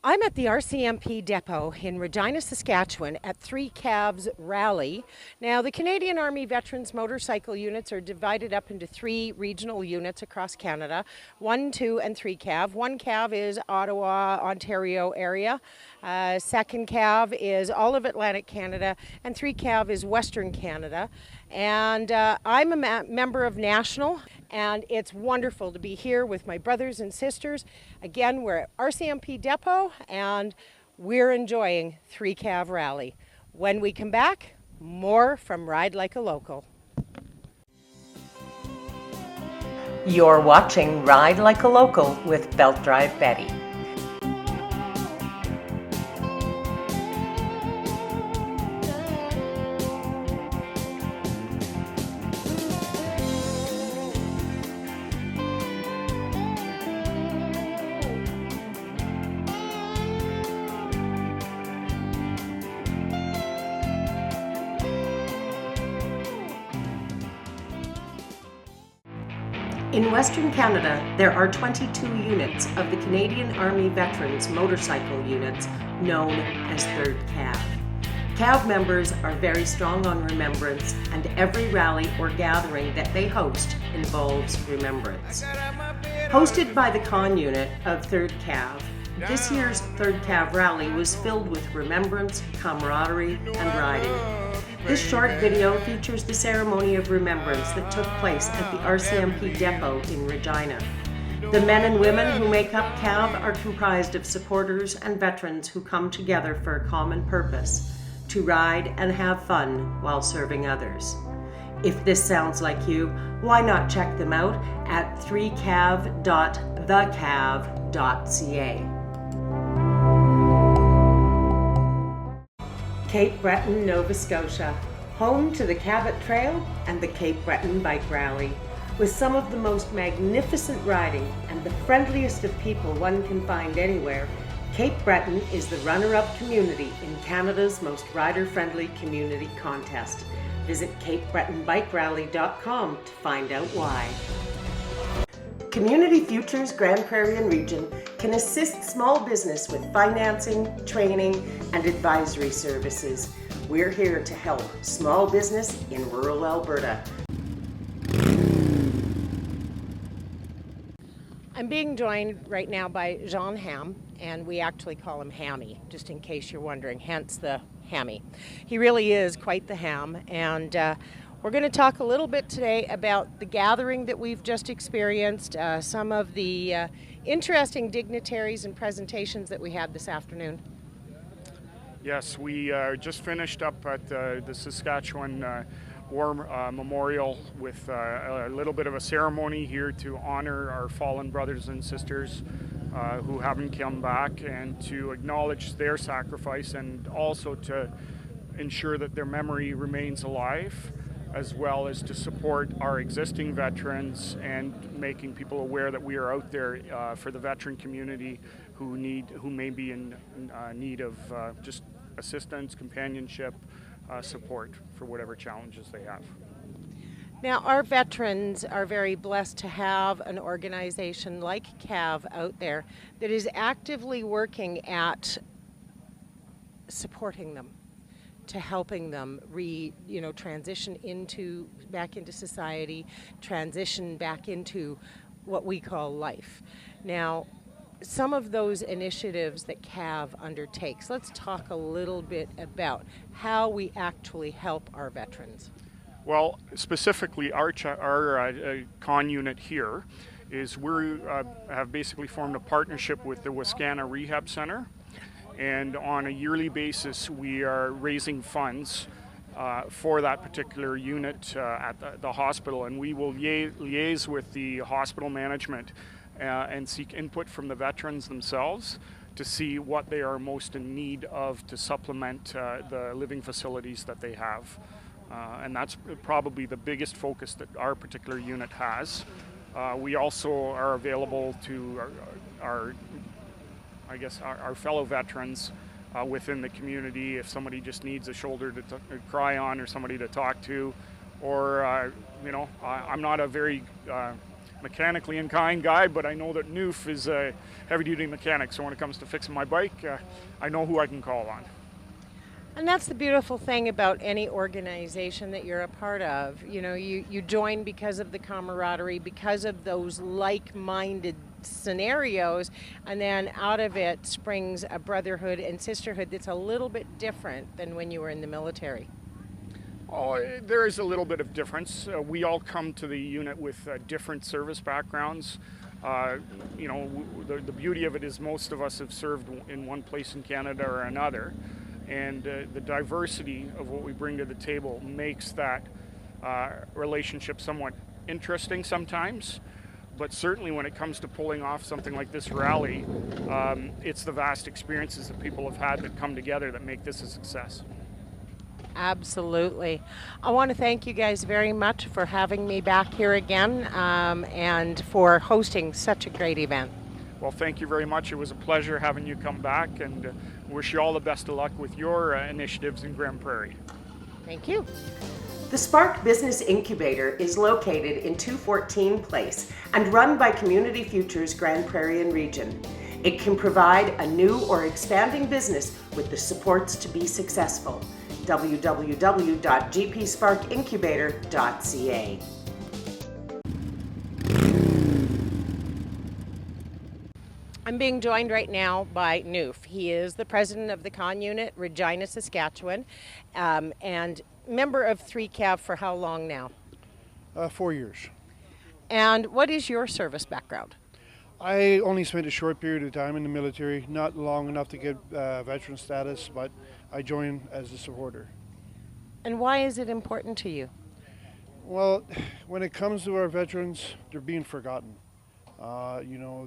I'm at the RCMP depot in Regina, Saskatchewan at C.A.V's rally. Now, the Canadian Army Veterans motorcycle units are divided up into 3 regional units across Canada, 1, 2, and 3 C.A.V. 1 C.A.V is Ottawa, Ontario area. 2nd C.A.V is all of Atlantic Canada, and 3 C.A.V is Western Canada. And I'm a member of National, and it's wonderful to be here with my brothers and sisters. Again, we're at RCMP Depot, and we're enjoying 3 C.A.V Rally. When we come back, more from Ride Like a Local. You're watching Ride Like a Local with Belt Drive Betty. In Western Canada, there are 22 units of the Canadian Army Veterens motorcycle units known as 3rd C.A.V. C.A.V members are very strong on Remembrance, and every rally or gathering that they host involves Remembrance. Hosted by the Con unit of 3rd C.A.V, this year's 3rd C.A.V rally was filled with Remembrance, camaraderie, and riding. This short video features the ceremony of remembrance that took place at the RCMP depot in Regina. The men and women who make up C.A.V are comprised of supporters and veterans who come together for a common purpose, to ride and have fun while serving others. If this sounds like you, why not check them out at 3cav.thecav.ca. Cape Breton, Nova Scotia, home to the Cabot Trail and the Cape Breton Bike Rally. With some of the most magnificent riding and the friendliest of people one can find anywhere, Cape Breton is the runner-up community in Canada's most rider-friendly community contest. Visit CapeBretonBikeRally.com to find out why. Community Futures Grand Prairie and Region can assist small business with financing, training, and advisory services. We're here to help small business in rural Alberta. I'm being joined right now by Jean Ham, and we actually call him Hammy, just in case you're wondering, hence the Hammy. He really is quite the ham, and we're going to talk a little bit today about the gathering that we've just experienced, some of the interesting dignitaries and presentations that we had this afternoon. Yes, we just finished up at the Saskatchewan War Memorial with a little bit of a ceremony here to honor our fallen brothers and sisters who haven't come back, and to acknowledge their sacrifice, and also to ensure that their memory remains alive, as well as to support our existing veterans and making people aware that we are out there for the veteran community who may be in need of just assistance, companionship, support for whatever challenges they have. Now, our veterans are very blessed to have an organization like C.A.V out there that is actively working at supporting them, to helping them transition back into society, transition back into what we call life. Now, some of those initiatives that C.A.V undertakes, let's talk a little bit about how we actually help our veterans. Well, specifically our con unit here is we have basically formed a partnership with the Wascana Rehab Center, and on a yearly basis we are raising funds for that particular unit at the hospital, and we will liaise with the hospital management and seek input from the veterans themselves to see what they are most in need of to supplement the living facilities that they have. And that's probably the biggest focus that our particular unit has. We also are available to our fellow veterans within the community if somebody just needs a shoulder to cry on, or somebody to talk to, or I'm not a very mechanically inclined guy, but I know that Noof is a heavy-duty mechanic, so when it comes to fixing my bike, I know who I can call on. And that's the beautiful thing about any organization that you're a part of. You know, you join because of the camaraderie, because of those like-minded scenarios, and then out of it springs a brotherhood and sisterhood that's a little bit different than when you were in the military. Oh, there is a little bit of difference. We all come to the unit with different service backgrounds. You know, the beauty of it is most of us have served in one place in Canada or another, and the diversity of what we bring to the table makes that relationship somewhat interesting sometimes. But certainly when it comes to pulling off something like this rally, it's the vast experiences that people have had that come together that make this a success. Absolutely. I want to thank you guys very much for having me back here again, and for hosting such a great event. Well, thank you very much. It was a pleasure having you come back, and wish you all the best of luck with your initiatives in Grand Prairie. Thank you. The Spark Business Incubator is located in 214 Place and run by Community Futures Grand Prairie and Region. It can provide a new or expanding business with the supports to be successful. www.gpsparkincubator.ca. I'm being joined right now by Noof. He is the president of the Con Unit, Regina, Saskatchewan, and member of C.A.V for how long now? 4 years. And what is your service background? I only spent a short period of time in the military, not long enough to get veteran status, but I joined as a supporter. And why is it important to you? Well, when it comes to our veterans, they're being forgotten. You know,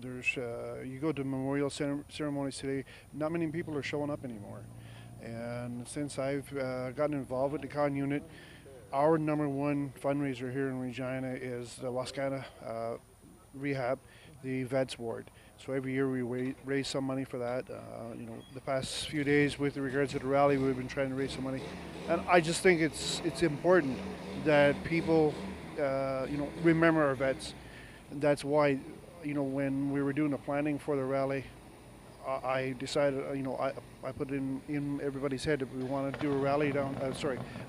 you go to memorial ceremonies today, not many people are showing up anymore. And since I've gotten involved with the Con Unit, our number one fundraiser here in Regina is the Wascana Rehab, the Vets Ward. So every year we raise some money for that. You know, the past few days with regards to the rally, we've been trying to raise some money. And I just think it's important that people, you know, remember our vets. And that's why, you know, when we were doing the planning for the rally, I decided, you know, I put in everybody's head that we want to do a rally a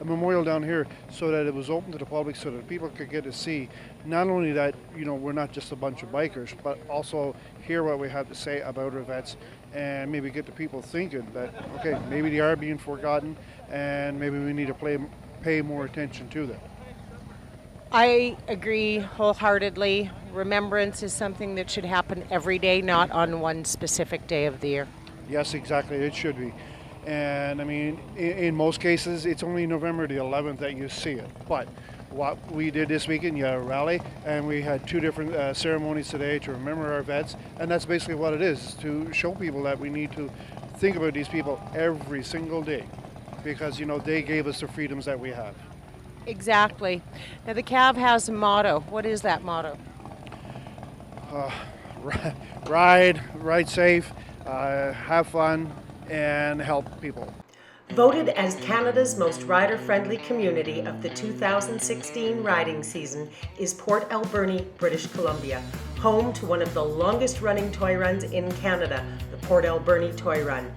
memorial down here, so that it was open to the public, so that people could get to see not only that, you know, we're not just a bunch of bikers, but also hear what we have to say about our vets, and maybe get the people thinking that, okay, maybe they are being forgotten, and maybe we need to pay more attention to them. I agree wholeheartedly. Remembrance is something that should happen every day, not on one specific day of the year. Yes, exactly, it should be. And I mean, in most cases, it's only November the 11th that you see it. But what we did this weekend, you had a rally, and we had two different ceremonies today to remember our vets. And that's basically what it is, to show people that we need to think about these people every single day, because, you know, they gave us the freedoms that we have. Exactly. Now the C.A.V has a motto. What is that motto? Ride safe, have fun, and help people. Voted as Canada's most rider-friendly community of the 2016 riding season is Port Alberni, British Columbia, home to one of the longest-running toy runs in Canada, the Port Alberni Toy Run.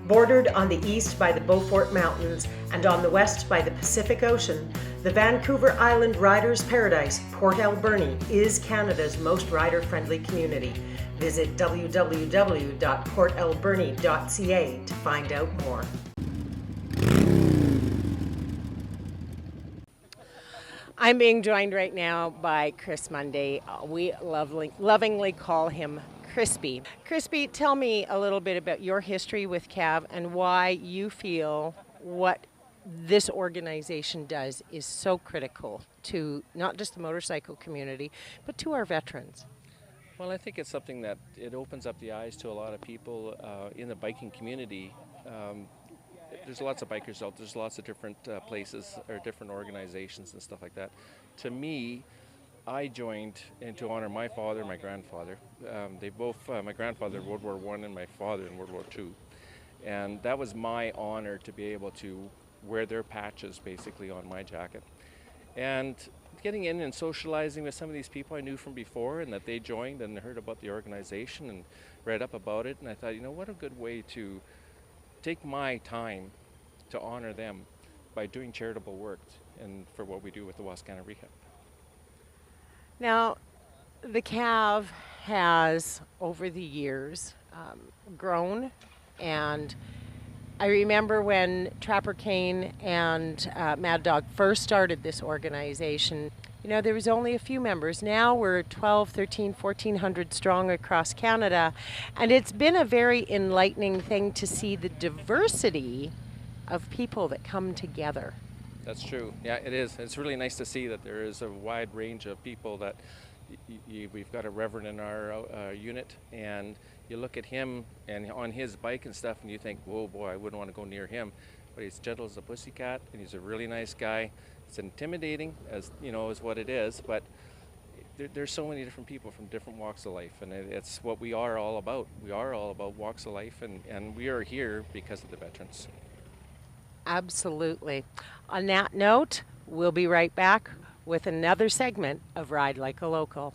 Bordered on the east by the Beaufort Mountains and on the west by the Pacific Ocean, the Vancouver Island Riders' Paradise, Port Alberni, is Canada's most rider-friendly community. Visit www.portalberni.ca to find out more. I'm being joined right now by Chris Monday. We lovingly call him Crispy. Crispy, tell me a little bit about your history with C.A.V and why you feel what this organization does is so critical to not just the motorcycle community, but to our veterans. Well, I think it's something that it opens up the eyes to a lot of people in the biking community. There's lots of bikers out. There's lots of different places or different organizations and stuff like that. To me, I joined in to honor my father and my grandfather. They both, my grandfather in World War I and my father in World War II. And that was my honor to be able to wear their patches basically on my jacket. And getting in and socializing with some of these people I knew from before, and that they joined and heard about the organization and read up about it, and I thought, what a good way to take my time to honor them by doing charitable work and for what we do with the Wascana Rehab. Now, the C.A.V has, over the years, grown, and I remember when Trapper Kane and Mad Dog first started this organization, there was only a few members. Now we're 12, 13, 1,400 strong across Canada, and it's been a very enlightening thing to see the diversity of people that come together. That's true. Yeah, it is. It's really nice to see that there is a wide range of people that we've got a reverend in our unit, and you look at him and on his bike and stuff, and you think, whoa, boy, I wouldn't want to go near him. But he's gentle as a pussycat, and he's a really nice guy. It's intimidating, as is what it is, but there's so many different people from different walks of life, and it's what we are all about. We are all about walks of life, and we are here because of the veterans. Absolutely. On that note, we'll be right back with another segment of Ride Like a Local.